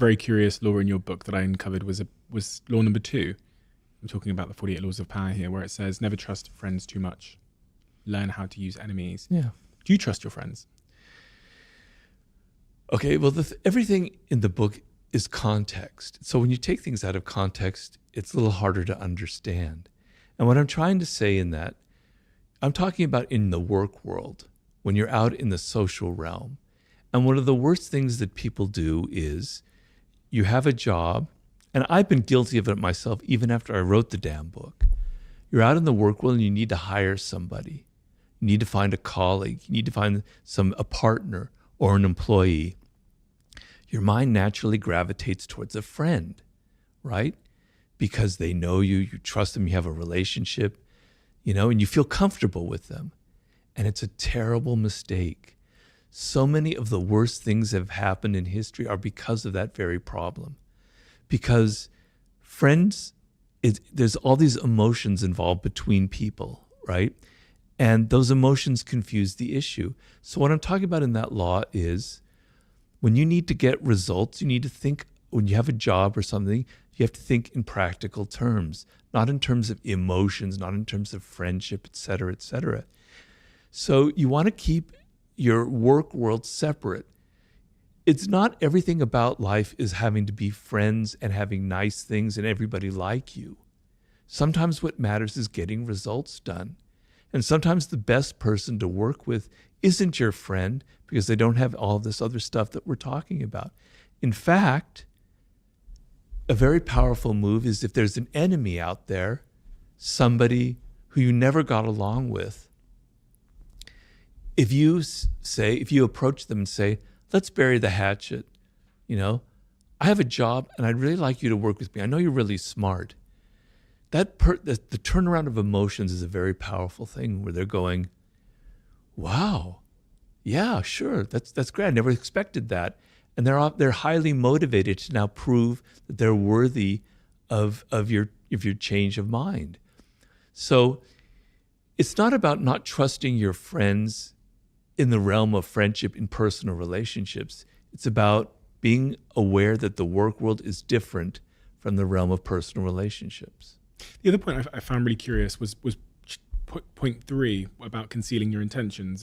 very curious law in your book that I uncovered was law number 2. I'm talking about the 48 laws of power here, where it says never trust friends too much. Learn how to use enemies. Yeah. Do you trust your friends? Okay, well, everything in the book is context. So when you take things out of context, it's a little harder to understand. And what I'm trying to say in that, I'm talking about in the work world, when you're out in the social realm. And one of the worst things that people do is you have a job, and I've been guilty of it myself even after I wrote the damn book. You're out in the work world and you need to hire somebody. You need to find a colleague. You need to find a partner or an employee. Your mind naturally gravitates towards a friend, right? Because they know you, you trust them, you have a relationship, and you feel comfortable with them. And it's a terrible mistake. So many of the worst things that have happened in history are because of that very problem. Because friends, there's all these emotions involved between people, right? And those emotions confuse the issue. So what I'm talking about in that law is when you need to get results, you need to think, when you have a job or something, you have to think in practical terms, not in terms of emotions, not in terms of friendship, et cetera, et cetera. So you want to keep your work world separate. It's not everything about life is having to be friends and having nice things and everybody like you. Sometimes what matters is getting results done. And sometimes the best person to work with isn't your friend because they don't have all this other stuff that we're talking about. In fact, a very powerful move is if there's an enemy out there, somebody who you never got along with, if you approach them and say, let's bury the hatchet, I have a job and I'd really like you to work with me. I know you're really smart. The turnaround of emotions is a very powerful thing where they're going, wow, yeah, sure, that's great. I never expected that. And they're highly motivated to now prove that they're worthy of your change of mind. So it's not about not trusting your friends in the realm of friendship in personal relationships. It's about being aware that the work world is different from the realm of personal relationships. The other point I found really curious was point 3 about concealing your intentions.